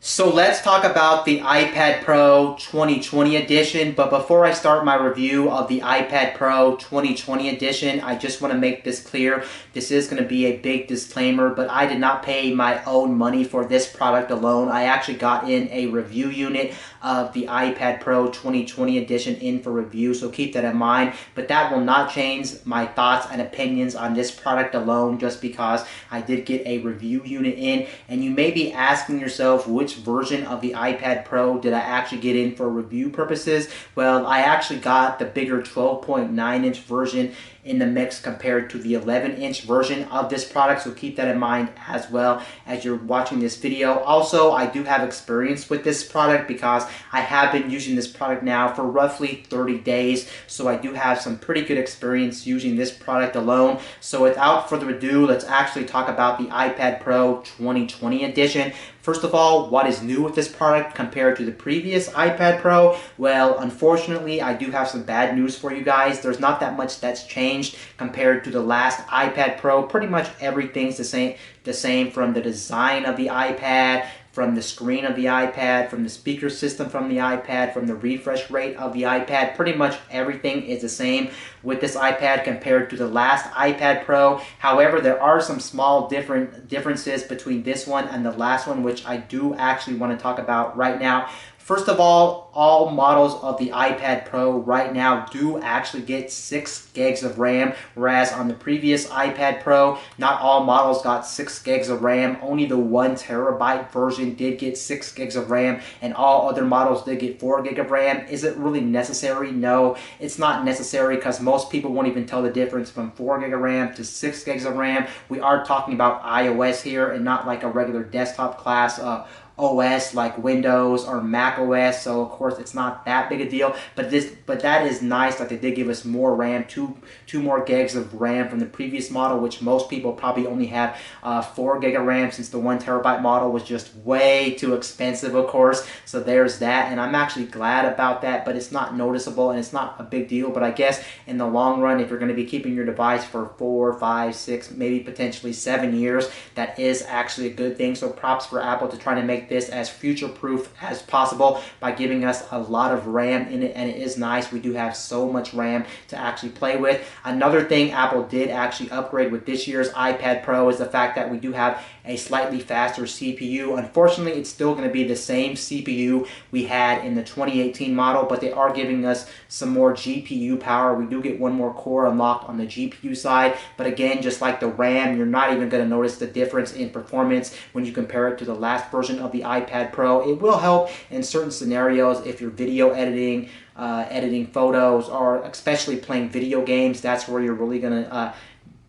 So let's talk about the iPad Pro 2020 edition, but before I start my review of the iPad Pro 2020 edition, I just want to make this clear. This is going to be a big disclaimer, but I did not pay my own money for this product alone. I actually got in a review unit of the iPad Pro 2020 edition in for review, so keep that in mind, but that will not change my thoughts and opinions on this product alone just because I did get a review unit in. And you may be asking yourself, which version of the iPad Pro did I actually get in for review purposes? Well, I actually got the bigger 12.9-inch version in the mix compared to the 11-inch version of this product, so keep that in mind as well as you're watching this video. Also, I do have experience with this product because I have been using this product now for roughly 30 days, so I do have some pretty good experience using this product alone. So without further ado, let's actually talk about the iPad Pro 2020 edition. First of all, what is new with this product compared to the previous iPad Pro? Well, unfortunately, I do have some bad news for you guys. There's not that much that's changed compared to the last iPad Pro. Pretty much everything's the same from the design of the iPad, from the screen of the iPad, from the speaker system from the iPad, from the refresh rate of the iPad. Pretty much everything is the same with this iPad compared to the last iPad Pro. However, there are some small differences between this one and the last one, which I do actually want to talk about right now. First of all models of the iPad Pro right now do actually get 6 gigs of RAM, whereas on the previous iPad Pro, not all models got 6 gigs of RAM. Only the 1 terabyte version did get 6 gigs of RAM, and all other models did get 4 gig of RAM. Is it really necessary? No, it's not necessary because most people won't even tell the difference from 4 gig of RAM to 6 gigs of RAM. We are talking about iOS here and not like a regular desktop class OS like Windows or Mac OS, so of course it's not that big a deal, but that is nice that they did give us more RAM, two more gigs of RAM from the previous model, which most people probably only have 4 gig of RAM, since the 1 terabyte model was just way too expensive, of course. So there's that, and I'm actually glad about that, but it's not noticeable and it's not a big deal. But I guess in the long run, if you're going to be keeping your device for 4, 5, 6, maybe potentially 7 years, that is actually a good thing. So props for Apple to try to make this as future-proof as possible by giving us a lot of RAM in it, and it is nice. We do have so much RAM to actually play with. Another thing Apple did actually upgrade with this year's iPad Pro is the fact that we do have a slightly faster CPU. Unfortunately, it's still going to be the same CPU we had in the 2018 model, but they are giving us some more GPU power. We do get one more core unlocked on the GPU side, but again, just like the RAM, you're not even going to notice the difference in performance when you compare it to the last version of the iPad Pro. It will help in certain scenarios if you're video editing, editing photos, or especially playing video games. That's where you're really going to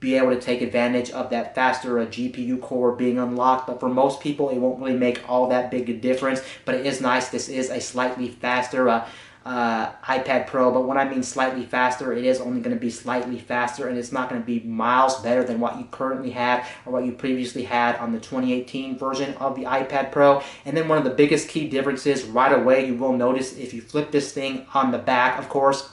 be able to take advantage of that faster GPU core being unlocked. But for most people, it won't really make all that big a difference. But it is nice. This is a slightly faster iPad Pro, but when I mean slightly faster, it is only going to be slightly faster, and it's not going to be miles better than what you currently have or what you previously had on the 2018 version of the iPad Pro. And then one of the biggest key differences right away, you will notice if you flip this thing on the back, of course,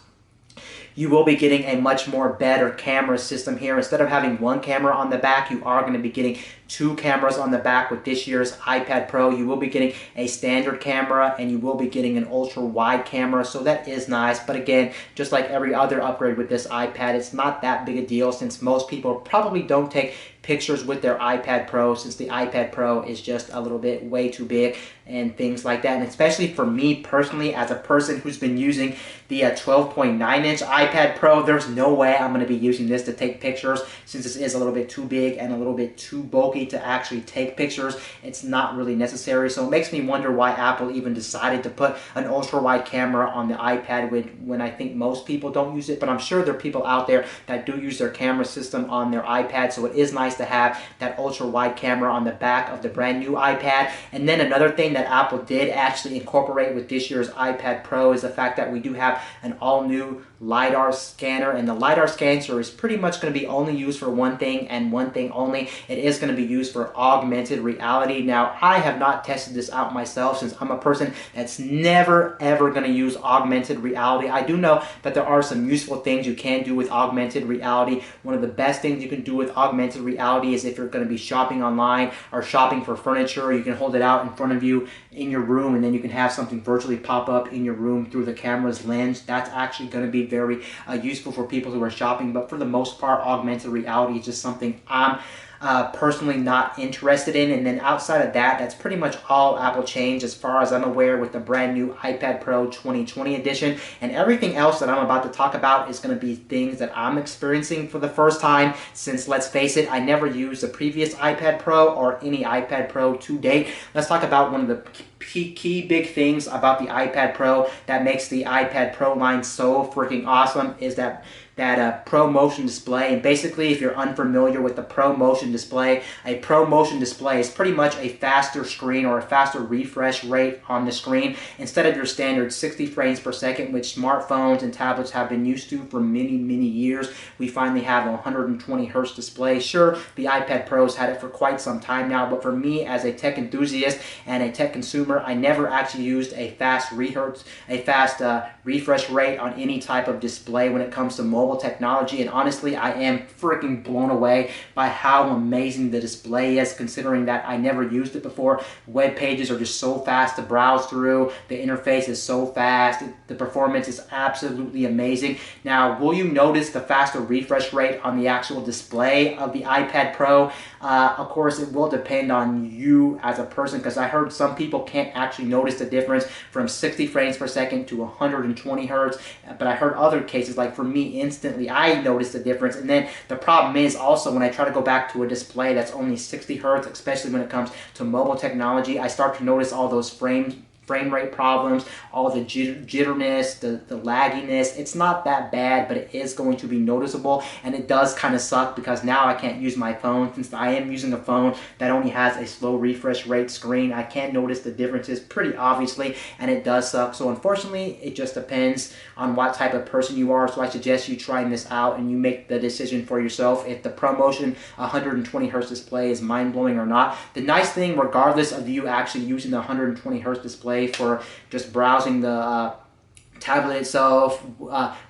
you will be getting a much more better camera system here. Instead of having 1 camera on the back, you are going to be getting 2 cameras on the back with this year's iPad Pro. You will be getting a standard camera, and you will be getting an ultra-wide camera, so that is nice. But again, just like every other upgrade with this iPad, it's not that big a deal, since most people probably don't take pictures with their iPad Pro, since the iPad Pro is just a little bit way too big and things like that. And especially for me personally, as a person who's been using the 12.9-inch iPad Pro, there's no way I'm going to be using this to take pictures, since this is a little bit too big and a little bit too bulky to actually take pictures. It's not really necessary. So it makes me wonder why Apple even decided to put an ultra-wide camera on the iPad when I think most people don't use it. But I'm sure there are people out there that do use their camera system on their iPad, so it is nice to have that ultra-wide camera on the back of the brand new iPad. And then another thing that Apple did actually incorporate with this year's iPad Pro is the fact that we do have an all-new Lidar Scanner, and the Lidar Scanner is pretty much going to be only used for one thing and one thing only. It is going to be used for augmented reality. Now, I have not tested this out myself since I'm a person that's never ever going to use augmented reality. I do know that there are some useful things you can do with augmented reality. One of the best things you can do with augmented reality is if you're going to be shopping online or shopping for furniture, you can hold it out in front of you in your room, and then you can have something virtually pop up in your room through the camera's lens. That's actually going to be very useful for people who are shopping, but for the most part, augmented reality is just something I'm personally not interested in. And then outside of that, that's pretty much all Apple changed as far as I'm aware with the brand new iPad Pro 2020 edition. And everything else that I'm about to talk about is going to be things that I'm experiencing for the first time since, let's face it, I never used the previous iPad Pro or any iPad Pro to date. Let's talk about one of the key big things about the iPad Pro that makes the iPad Pro line so freaking awesome is that Pro Motion display. And basically, if you're unfamiliar with the Pro Motion display, a Pro Motion display is pretty much a faster screen or a faster refresh rate on the screen instead of your standard 60 frames per second, which smartphones and tablets have been used to for many years. We finally have a 120 hertz display. Sure, the iPad Pros had it for quite some time now, but for me as a tech enthusiast and a tech consumer, I never actually used a fast refresh rate on any type of display when it comes to mobile technology. And honestly, I am freaking blown away by how amazing the display is, considering that I never used it before. Web pages are just so fast to browse through. The interface is so fast. The performance is absolutely amazing. Now, will you notice the faster refresh rate on the actual display of the iPad Pro? Of course, it will depend on you as a person, because I heard some people can't actually notice the difference from 60 frames per second to 120 hertz. But I heard other cases, like for me, instantly I noticed the difference. And then the problem is also when I try to go back to a display that's only 60 hertz, especially when it comes to mobile technology, I start to notice all those frame rate problems, all the jitterness, the lagginess. It's not that bad, but it is going to be noticeable, and it does kind of suck because now I can't use my phone. Since I am using a phone that only has a slow refresh rate screen, I can't notice the differences pretty obviously, and it does suck. So unfortunately, it just depends on what type of person you are. So I suggest you trying this out and you make the decision for yourself if the ProMotion 120 hertz display is mind-blowing or not. The nice thing, regardless of you actually using the 120 hertz display for just browsing the tablet itself,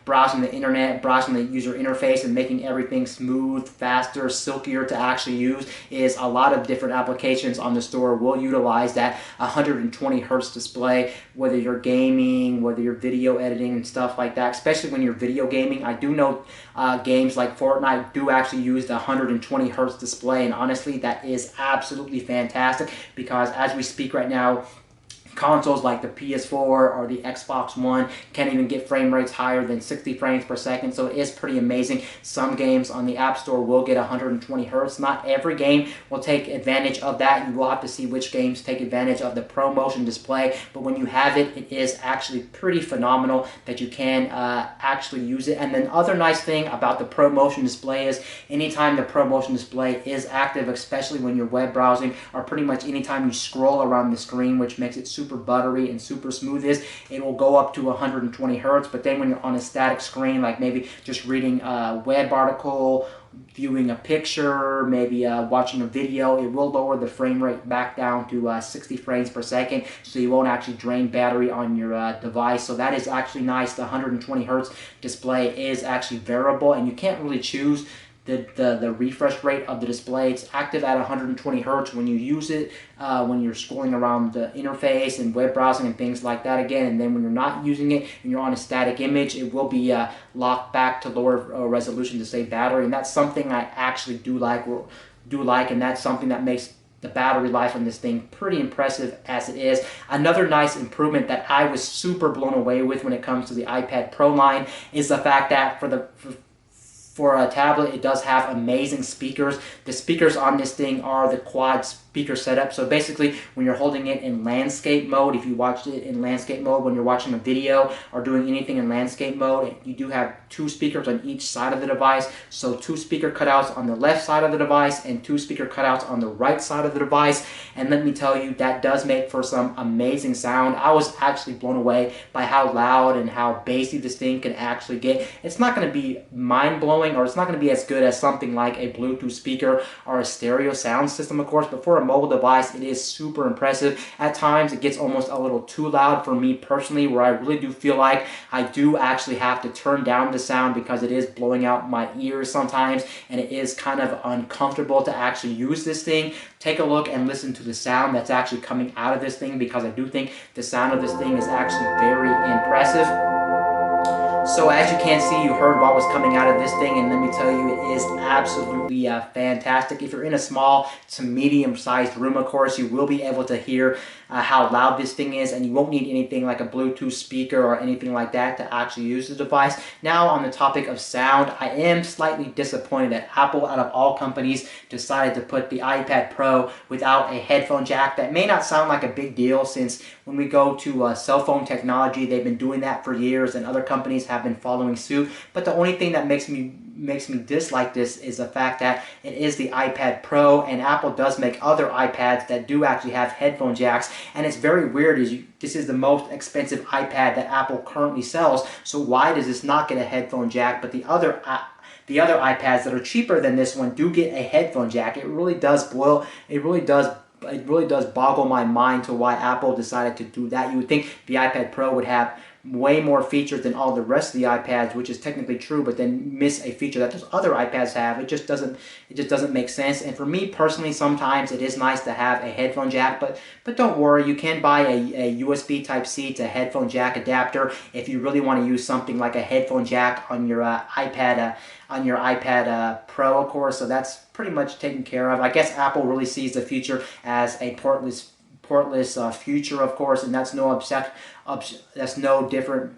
browsing the internet, browsing the user interface, and making everything smooth, faster, silkier to actually use, is a lot of different applications on the store will utilize that 120 hertz display, whether you're gaming, whether you're video editing and stuff like that. Especially when you're video gaming, I do know games like Fortnite do actually use the 120 hertz display, and honestly that is absolutely fantastic because as we speak right now, consoles like the PS4 or the Xbox One can't even get frame rates higher than 60 frames per second, so it is pretty amazing. Some games on the App Store will get 120 hertz. Not every game will take advantage of that. You will have to see which games take advantage of the ProMotion display, but when you have it, it is actually pretty phenomenal that you can actually use it. And then other nice thing about the ProMotion display is anytime the ProMotion display is active, especially when you're web browsing or pretty much anytime you scroll around the screen, which makes it super buttery and super smooth, is it will go up to 120 hertz. But then when you're on a static screen, like maybe just reading a web article, viewing a picture, maybe watching a video, it will lower the frame rate back down to 60 frames per second, so you won't actually drain battery on your device. So that is actually nice. The 120 hertz display is actually variable, and you can't really choose the refresh rate of the display. It's active at 120 hertz when you use it, when you're scrolling around the interface and web browsing and things like that again. And then when you're not using it and you're on a static image, it will be locked back to lower resolution to save battery. And that's something I actually do like, and that's something that makes the battery life on this thing pretty impressive as it is. Another nice improvement that I was super blown away with when it comes to the iPad Pro line is the fact that for a tablet, it does have amazing speakers. The speakers on this thing are the quad speaker setup. So basically, when you're holding it in landscape mode, if you watched it in landscape mode, when you're watching a video or doing anything in landscape mode, you do have 2 speakers on each side of the device. So 2 speaker cutouts on the left side of the device and 2 speaker cutouts on the right side of the device. And let me tell you, that does make for some amazing sound. I was actually blown away by how loud and how bassy this thing can actually get. It's not going to be mind-blowing, or it's not going to be as good as something like a Bluetooth speaker or a stereo sound system, of course, but for a mobile device, it is super impressive. At times, it gets almost a little too loud for me personally, where I really do feel like I do actually have to turn down the sound because it is blowing out my ears sometimes, and it is kind of uncomfortable to actually use this thing. Take a look and listen to the sound that's actually coming out of this thing, because I do think the sound of this thing is actually very impressive. So as you can see, you heard what was coming out of this thing, and let me tell you, it is absolutely fantastic. If you're in a small to medium-sized room, of course, you will be able to hear how loud this thing is, and you won't need anything like a Bluetooth speaker or anything like that to actually use the device. Now, on the topic of sound, I am slightly disappointed that Apple, out of all companies, decided to put the iPad Pro without a headphone jack. That may not sound like a big deal, since when we go to cell phone technology, they've been doing that for years, and other companies have been following suit. But the only thing that makes me dislike this is the fact that it is the iPad Pro, and Apple does make other iPads that do actually have headphone jacks, and it's very weird. This is the most expensive iPad that Apple currently sells, so why does this not get a headphone jack, but the other iPads that are cheaper than this one do get a headphone jack? It really does boggle my mind to why Apple decided to do that. You would think the iPad Pro would have way more features than all the rest of the iPads, which is technically true, but then miss a feature that those other iPads have. It just doesn't make sense. And for me personally, sometimes it is nice to have a headphone jack, but don't worry, you can buy a USB Type-C to headphone jack adapter if you really want to use something like a headphone jack on your iPad Pro, of course. So that's pretty much taken care of. I guess Apple really sees the future as a portless future, of course, and that's no different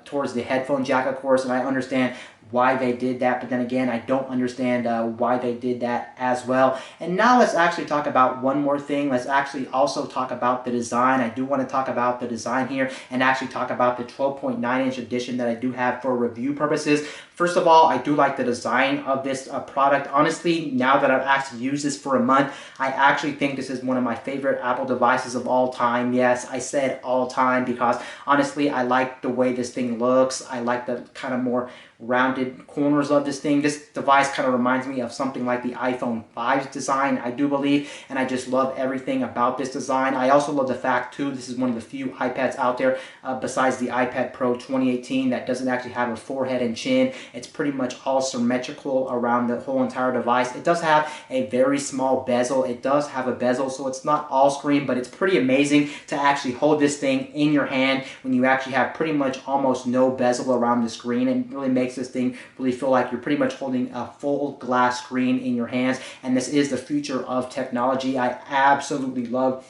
towards the headphone jack, of course, and I understand why they did that, but then again, I don't understand why they did that as well. And now let's actually talk about one more thing. Let's actually also talk about the design. I do want to talk about the design here and actually talk about the 12.9-inch edition that I do have for review purposes. First of all, I do like the design of this product. Honestly, now that I've actually used this for a month, I actually think this is one of my favorite Apple devices of all time. Yes, I said all time because honestly, I like the way this thing looks. I like the kind of more rounded corners of this thing. This device kind of reminds me of something like the iPhone 5's design, I do believe, and I just love everything about this design. I also love the fact, too, this is one of the few iPads out there besides the iPad Pro 2018 that doesn't actually have a forehead and chin. It's pretty much all symmetrical around the whole entire device. It does have a very small bezel. It does have a bezel, so it's not all screen, but it's pretty amazing to actually hold this thing in your hand when you actually have pretty much almost no bezel around the screen, and really makes this thing really feel like you're pretty much holding a full glass screen in your hands. And this is the future of technology. I absolutely love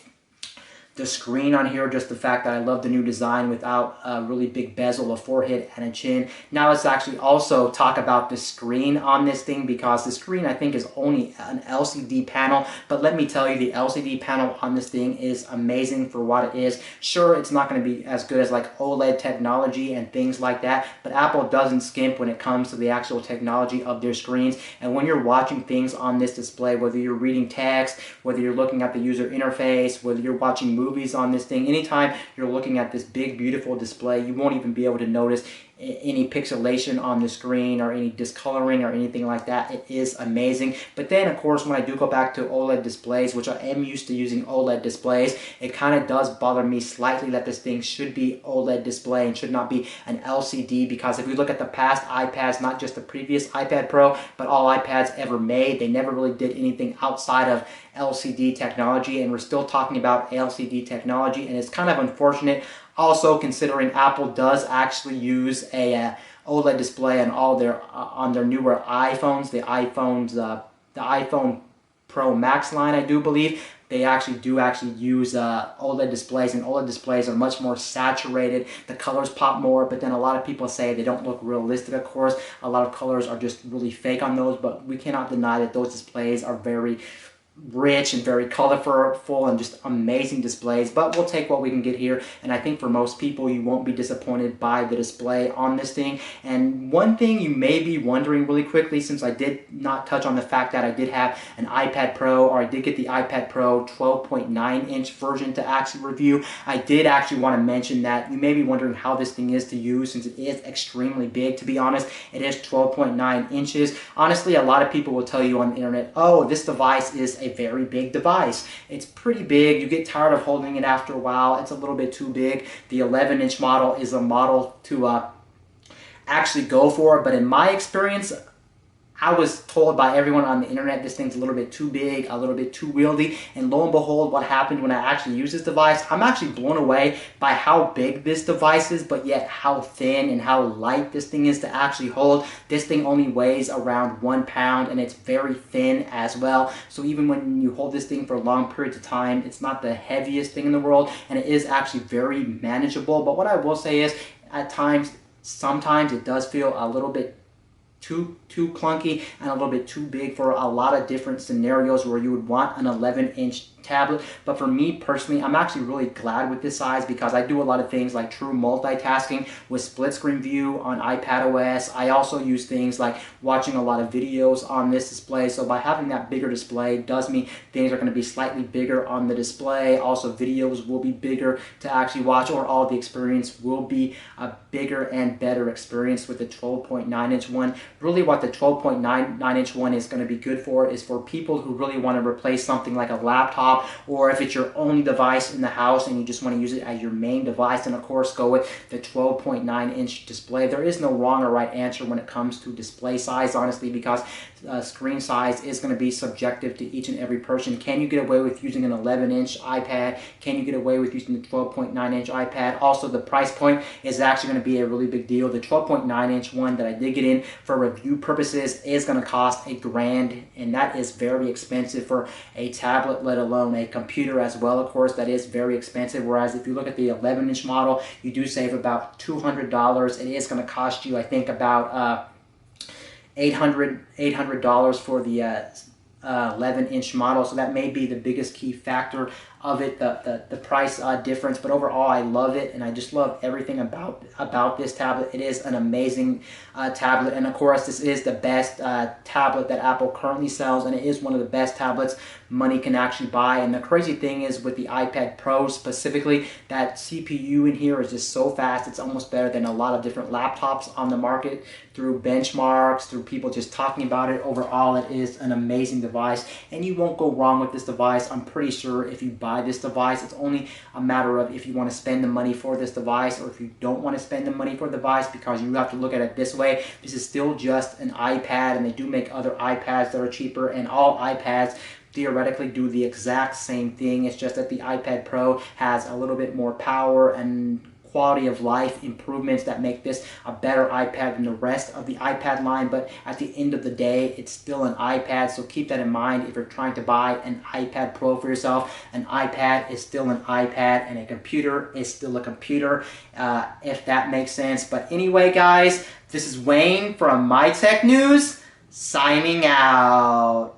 the screen on here, just the fact that I love the new design without a really big bezel, a forehead, and a chin. Now let's actually also talk about the screen on this thing, because the screen I think is only an LCD panel, but let me tell you, the LCD panel on this thing is amazing for what it is. Sure, it's not going to be as good as like OLED technology and things like that, but Apple doesn't skimp when it comes to the actual technology of their screens. And when you're watching things on this display, whether you're reading text, whether you're looking at the user interface, whether you're watching movies on this thing, anytime you're looking at this big beautiful display, you won't even be able to notice any pixelation on the screen or any discoloring or anything like that. It is amazing. But then, of course, when I do go back to OLED displays, which I am used to using OLED displays, it kind of does bother me slightly that this thing should be OLED display and should not be an LCD, because if we look at the past iPads, not just the previous iPad Pro, but all iPads ever made, they never really did anything outside of LCD technology, and we're still talking about LCD technology, and it's kind of unfortunate. Also, considering Apple does actually use a OLED display on their newer iPhones, the iPhone Pro Max line, I do believe, they actually use OLED displays, and OLED displays are much more saturated. The colors pop more, but then a lot of people say they don't look realistic, of course. A lot of colors are just really fake on those, but we cannot deny that those displays are very rich and very colorful and just amazing displays, but we'll take what we can get here. And I think for most people, you won't be disappointed by the display on this thing. And one thing you may be wondering really quickly, since I did not touch on the fact that I did have an iPad Pro, or I did get the iPad Pro 12.9 inch version to actually review, I did actually want to mention that you may be wondering how this thing is to use, since it is extremely big. To be honest, it is 12.9 inches. Honestly, a lot of people will tell you on the internet, oh, this device is a very big device. It's pretty big. You get tired of holding it after a while. It's a little bit too big. The 11-inch model is a model to actually go for, but in my experience, I was told by everyone on the internet this thing's a little bit too big, a little bit too wieldy, and lo and behold, what happened when I actually used this device, I'm actually blown away by how big this device is, but yet how thin and how light this thing is to actually hold. This thing only weighs around 1 pound, and it's very thin as well. So even when you hold this thing for long periods of time, it's not the heaviest thing in the world, and it is actually very manageable. But what I will say is, at times, sometimes it does feel a little bit too clunky and a little bit too big for a lot of different scenarios where you would want an 11-inch tablet. But for me personally, I'm actually really glad with this size, because I do a lot of things like true multitasking with split screen view on iPad OS. I also use things like watching a lot of videos on this display. So by having that bigger display does mean things are going to be slightly bigger on the display. Also, videos will be bigger to actually watch, or all the experience will be a bigger and better experience with the 12.9 inch one. Really what the 12.9 inch one is going to be good for is for people who really want to replace something like a laptop, or if it's your only device in the house and you just want to use it as your main device, and of course go with the 12.9 inch display. There is no wrong or right answer when it comes to display size, honestly, because screen size is going to be subjective to each and every person. Can you get away with using an 11-inch iPad? Can you get away with using the 12.9-inch iPad? Also, the price point is actually going to be a really big deal. The 12.9-inch one that I did get in for review purposes is going to cost $1,000, and that is very expensive for a tablet, let alone a computer as well. Of course, that is very expensive. Whereas if you look at the 11-inch model, you do save about $200. It is going to cost you, I think, about $800 for the 11-inch model. So that may be the biggest key factor of it, the price difference. But overall, I love it, and I just love everything about this tablet. It is an amazing tablet, and of course, this is the best tablet that Apple currently sells, and it is one of the best tablets money can actually buy. And the crazy thing is, with the iPad Pro specifically, that CPU in here is just so fast. It's almost better than a lot of different laptops on the market. Through benchmarks, through people just talking about it, overall it is an amazing device, and you won't go wrong with this device. I'm pretty sure if you buy this device, it's only a matter of if you want to spend the money for this device, or if you don't want to spend the money for the device, because you have to look at it this way. This is still just an iPad, and they do make other iPads that are cheaper, and all iPads theoretically do the exact same thing. It's just that the iPad Pro has a little bit more power and quality of life improvements that make this a better iPad than the rest of the iPad line. But at the end of the day, it's still an iPad, so keep that in mind if you're trying to buy an iPad Pro for yourself. An iPad is still an iPad, and a computer is still a computer, if that makes sense. But anyway, guys, this is Wayne from My Tech News, signing out.